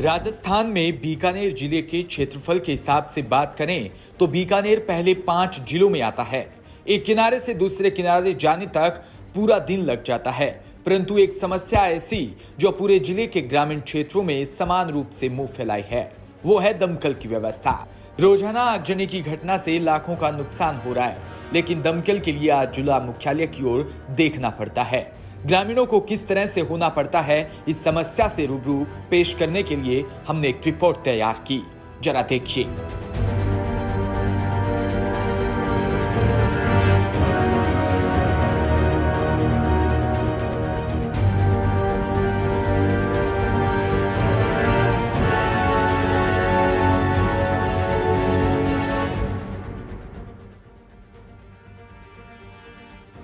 राजस्थान में बीकानेर जिले के क्षेत्रफल के हिसाब से बात करें तो बीकानेर पहले 5 जिलों में आता है। एक किनारे से दूसरे किनारे जाने तक पूरा दिन लग जाता है, परंतु एक समस्या ऐसी जो पूरे जिले के ग्रामीण क्षेत्रों में समान रूप से मुंह फैलाई है, वो है दमकल की व्यवस्था। रोजाना आगजनी की घटना से लाखों का नुकसान हो रहा है, लेकिन दमकल के लिए आज जिला मुख्यालय की ओर देखना पड़ता है। ग्रामीणों को किस तरह से होना पड़ता है, इस समस्या से रूबरू पेश करने के लिए हमने एक रिपोर्ट तैयार की, जरा देखिए।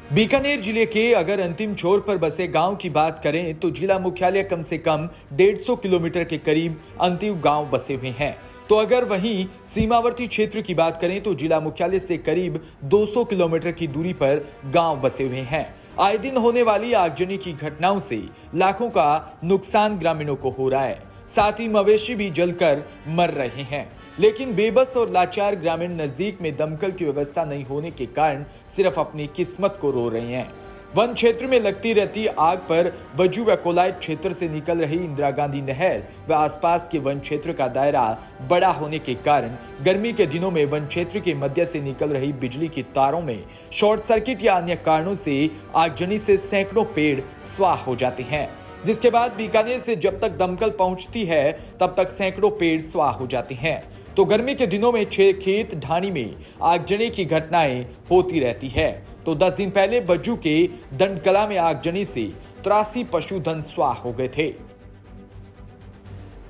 बीकानेर जिले के अगर अंतिम छोर पर बसे गांव की बात करें तो जिला मुख्यालय कम से कम 150 किलोमीटर के करीब अंतिम गांव बसे हुए हैं। तो अगर वहीं सीमावर्ती क्षेत्र की बात करें तो जिला मुख्यालय से करीब 200 किलोमीटर की दूरी पर गांव बसे हुए हैं। आए दिन होने वाली आगजनी की घटनाओं से लाखों का नुकसान ग्रामीणों को हो रहा है, साथ ही मवेशी भी जलकर मर रहे हैं। लेकिन बेबस और लाचार ग्रामीण नजदीक में दमकल की व्यवस्था नहीं होने के कारण सिर्फ अपनी किस्मत को रो रहे हैं। वन क्षेत्र में लगती रहती आग पर बज्जू व कोलायत क्षेत्र से निकल रही इंदिरा गांधी नहर व आसपास के वन क्षेत्र का दायरा बड़ा होने के कारण गर्मी के दिनों में वन क्षेत्र के मध्य से निकल रही बिजली की तारों में शॉर्ट सर्किट या अन्य कारणों से आगजनी से सैकड़ों पेड़ स्वाह हो जाते हैं, जिसके बाद बीकानेर से जब तक दमकल पहुंचती है तब तक सैकड़ों पेड़ स्वाह हो जाते हैं। तो गर्मी के दिनों में खेत ढाणी में आगजनी की घटनाएं होती रहती है। तो 10 दिन पहले बज्जू के दंडकला में आगजनी से 83 पशुधन स्वाह हो गए थे।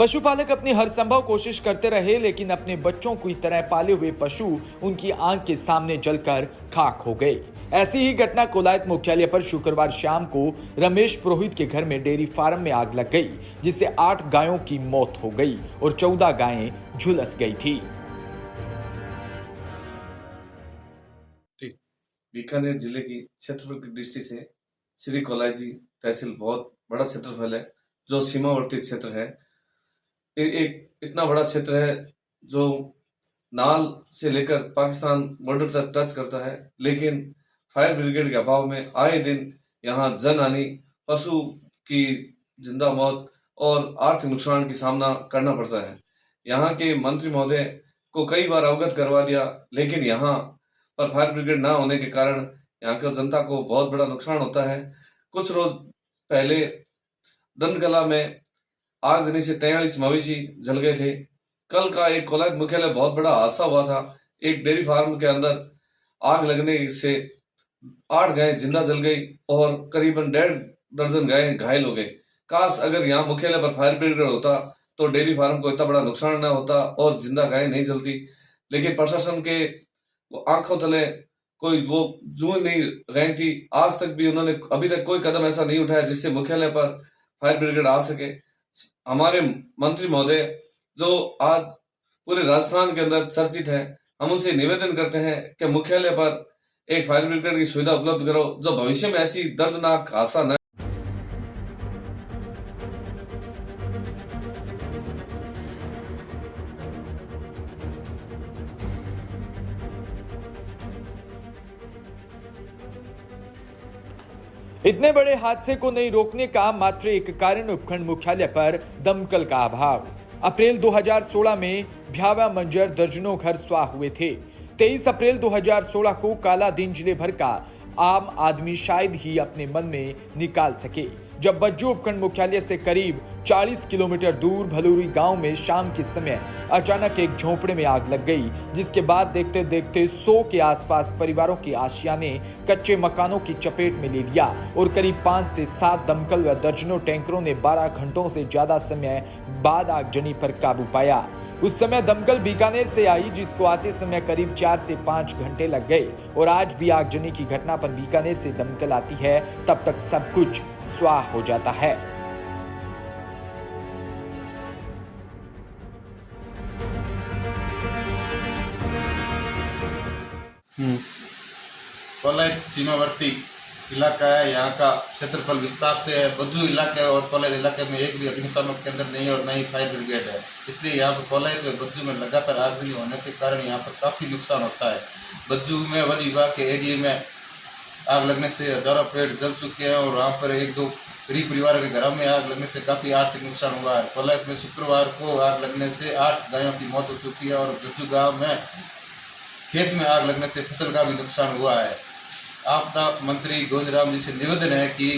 पशुपालक अपनी हर संभव कोशिश करते रहे, लेकिन अपने बच्चों की तरह पाले हुए पशु उनकी आंख के सामने जलकर खाक हो गए। ऐसी ही घटना कोलायत मुख्यालय पर शुक्रवार शाम को रमेश पुरोहित के घर में डेयरी फार्म में आग लग गई, जिससे 8 गायों की मौत हो गई और 14 गायें झुलस गई थी। बीकानेर जिले की क्षेत्रफल की दृष्टि से श्री कोलायत तहसील बहुत बड़ा क्षेत्रफल है, जो सीमावर्ती क्षेत्र है। एक इतना बड़ा क्षेत्र है जो नाल से लेकर पाकिस्तान बॉर्डर तक टच करता है, लेकिन फायर ब्रिगेड के अभाव में आए दिन यहाँ जन हानि, पशु की जिंदा मौत और आर्थिक नुकसान की सामना करना पड़ता है। यहाँ के मंत्री महोदय को कई बार अवगत करवा दिया, लेकिन यहाँ पर फायर ब्रिगेड ना होने के कारण यहाँ की जनता को बहुत बड़ा नुकसान होता है। कुछ रोज पहले दंडकला में आगजनी से 43 मवेशी जल गए थे। कल का एक कोलायत मुख्यालय बहुत बड़ा हादसा हुआ था। एक डेयरी फार्म के अंदर आग लगने से 8 गायें जिंदा जल गई और करीबन 1.5 दर्जन गायें घायल हो गई। काश अगर यहाँ मुख्यालय पर फायर ब्रिगेड होता तो डेयरी फार्म को इतना बड़ा नुकसान न होता और जिंदा गायें नहीं जलती, लेकिन प्रशासन के आंखों तले कोई वो जूं नहीं रही थी। आज तक भी उन्होंने अभी तक कोई कदम ऐसा नहीं उठाया जिससे मुख्यालय पर फायर ब्रिगेड आ सके। हमारे मंत्री महोदय जो आज पूरे राजस्थान के अंदर चर्चित है, हम उनसे निवेदन करते हैं कि मुख्यालय पर एक फायर ब्रिगेड की सुविधा उपलब्ध करो, जो भविष्य में ऐसी दर्दनाक हादसा न। इतने बड़े हादसे को नहीं रोकने का मात्र एक कारण उपखंड मुख्यालय पर दमकल का अभाव। अप्रैल 2016 में भ्यावा मंजर दर्जनों घर स्वाह हुए थे। 23 अप्रैल 2016 को काला दिन जिले भर का आम आदमी शायद ही अपने मन में निकाल सके, जब बज्जू उपखंड मुख्यालय से करीब 40 किलोमीटर दूर भलूरी गांव में शाम के समय अचानक एक झोंपड़े में आग लग गई, जिसके बाद देखते देखते 100 के आसपास परिवारों के आशियाने कच्चे मकानों की चपेट में ले लिया और करीब 5 से 7 दमकल व दर्जनों टैंकरों ने 12 घंटों से ज्यादा समय बाद आगजनी पर काबू पाया। उस समय दमकल बीकानेर से आई, जिसको आते समय करीब 4 से 5 घंटे लग गए और आज भी आगजनी की घटना पर बीकानेर से दमकल आती है तब तक सब कुछ स्वाह हो जाता है। कोलायत सीमावर्ती इलाका है, यहाँ का क्षेत्रफल विस्तार से है। बज्जू इलाके और कोलायत इलाके में एक भी अग्निशामक केंद्र नहीं है और न ही फायर ब्रिगेड है, इसलिए यहाँ पर कोलायत में बज्जू में लगातार आगजनी होने के कारण यहाँ पर काफ़ी नुकसान होता है। बज्जू में वन विभाग के एरिए में आग लगने से हजारों पेड़ जल चुके हैं और वहाँ पर एक दो गरीब परिवार के घरों में आग लगने से काफ़ी आर्थिक नुकसान हुआ है। कोलायत में शुक्रवार को आग लगने से 8 गायों की मौत हो चुकी है और जज्जू गाँव में खेत में आग लगने से फसल का भी नुकसान हुआ है। आपदा मंत्री गोविंद जी से निवेदन है कि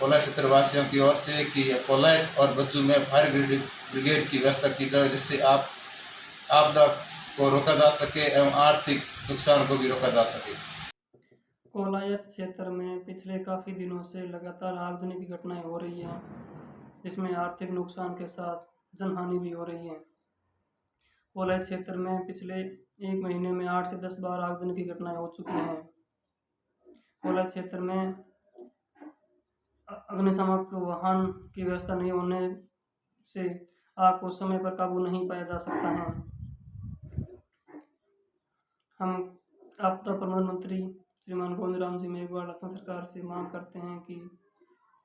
कोलायत क्षेत्र वासियों की ओर से कि कोलायत और बज्जू में फायर ब्रिगेड की व्यवस्था की जाए, जिससे आपदा को रोका जा सके एवं आर्थिक नुकसान को भी रोका जा सके। कोलायत क्षेत्र में पिछले काफ़ी दिनों से लगातार आगजनी की घटनाएं हो रही हैं, जिसमें आर्थिक नुकसान के साथ जनहानि भी हो रही है। कोलायत क्षेत्र में पिछले 1 महीने में 8 से 10 बार आगजनी की घटनाएं हो चुकी हैं। कोलायत क्षेत्र में अग्निशामक वाहन की व्यवस्था नहीं होने से आग को समय पर काबू नहीं पाया जा सकता है। हम आपदा प्रबंधन मंत्री श्रीमान गोविंद जी मेघवाल असम सरकार से मांग करते हैं कि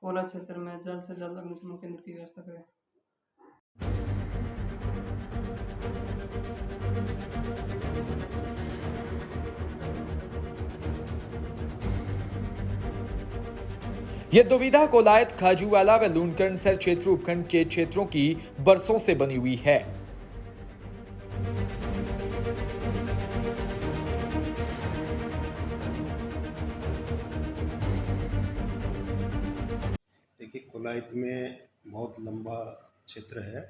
कोलायत क्षेत्र में जल्द से जल्द अग्निशमन केंद्र की व्यवस्था करें। ये दुविधा कोलायत, खाजूवाला व लूणकरणसर क्षेत्र उपखंड के क्षेत्रों की बरसों से बनी हुई है। देखिए, कोलायत में बहुत लंबा क्षेत्र है,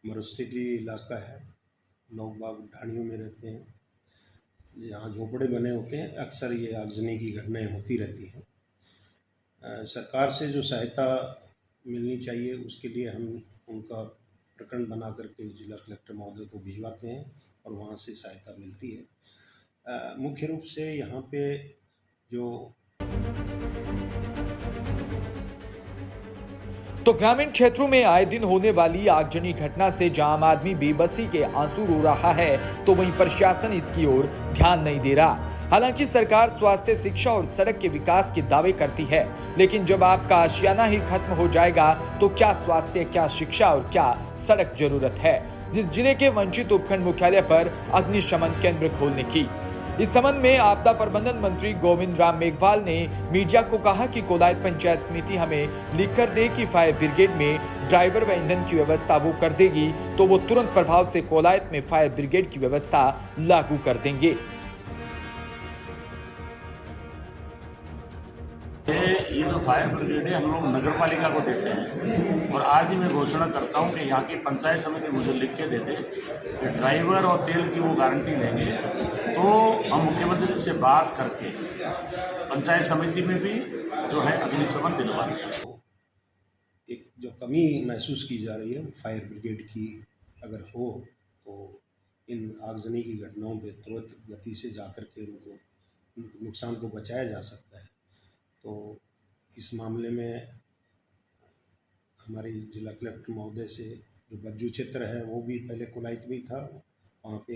मरुस्थलीय इलाका है, लोग बाग ढाणियों में रहते हैं, यहाँ झोपड़े बने होते हैं। अक्सर ये आगजनी की घटनाएं होती रहती हैं। सरकार से जो सहायता मिलनी चाहिए उसके लिए हम उनका प्रकरण बना करके जिला कलेक्टर महोदय को भिजवाते हैं और वहाँ से सहायता मिलती है। मुख्य रूप से यहाँ पे जो तो ग्रामीण क्षेत्रों में आए दिन होने वाली आगजनी घटना से जहां आम आदमी बेबसी के आंसू रो रहा है, तो वहीं प्रशासन इसकी ओर ध्यान नहीं दे रहा। हालांकि सरकार स्वास्थ्य, शिक्षा और सड़क के विकास के दावे करती है, लेकिन जब आपका आशियाना ही खत्म हो जाएगा तो क्या स्वास्थ्य, क्या शिक्षा और क्या सड़क जरूरत है। जिस जिले के वंचित उपखंड मुख्यालय पर अग्निशमन केंद्र खोलने की, इस संबंध में आपदा प्रबंधन मंत्री गोविंद मेघवाल ने मीडिया को कहा कि कोलायत पंचायत समिति हमें लिखकर दे कि फायर ब्रिगेड में ड्राइवर व ईंधन की व्यवस्था वो कर देगी, तो वो तुरंत प्रभाव से कोलायत में फायर ब्रिगेड की व्यवस्था लागू कर देंगे। ये जो फायर ब्रिगेड है हम लोग नगर पालिका को देते हैं और आज ही मैं घोषणा करता हूँ कि यहाँ की पंचायत समिति मुझे लिख के दे दे कि ड्राइवर और तेल की वो गारंटी लेंगे, तो हम मुख्यमंत्री जी से बात करके पंचायत समिति में भी जो है अग्निशमन दिलवा दें। एक जो कमी महसूस की जा रही है वो फायर ब्रिगेड की अगर हो तो इन आगजनी की घटनाओं पर तुरंत गति से जाकर के उनको नुकसान को बचाया जा सकता है। तो इस मामले में हमारे जिला कलेक्टर महोदय से जो बज्जू क्षेत्र है वो भी पहले कोलायत में था, वहाँ पे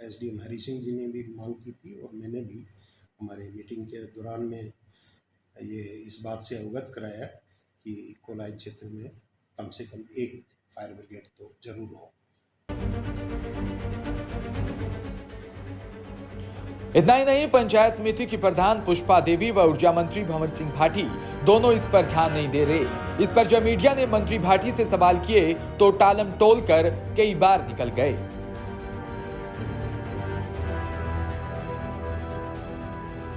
एसडीएम हरी सिंह जी ने भी मांग की थी और मैंने भी हमारे मीटिंग के दौरान में ये इस बात से अवगत कराया कि कोलायत क्षेत्र में कम से कम एक फायर ब्रिगेड तो जरूर हो। इतना ही नहीं, पंचायत समिति की प्रधान पुष्पा देवी व ऊर्जा मंत्री भंवर सिंह भाटी दोनों इस पर ध्यान नहीं दे रहे। इस पर जब मीडिया ने मंत्री भाटी से सवाल किए तो टालम टोल कर कई बार निकल गए।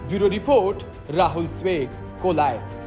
ब्यूरो रिपोर्ट, राहुल स्वेग, कोलायत।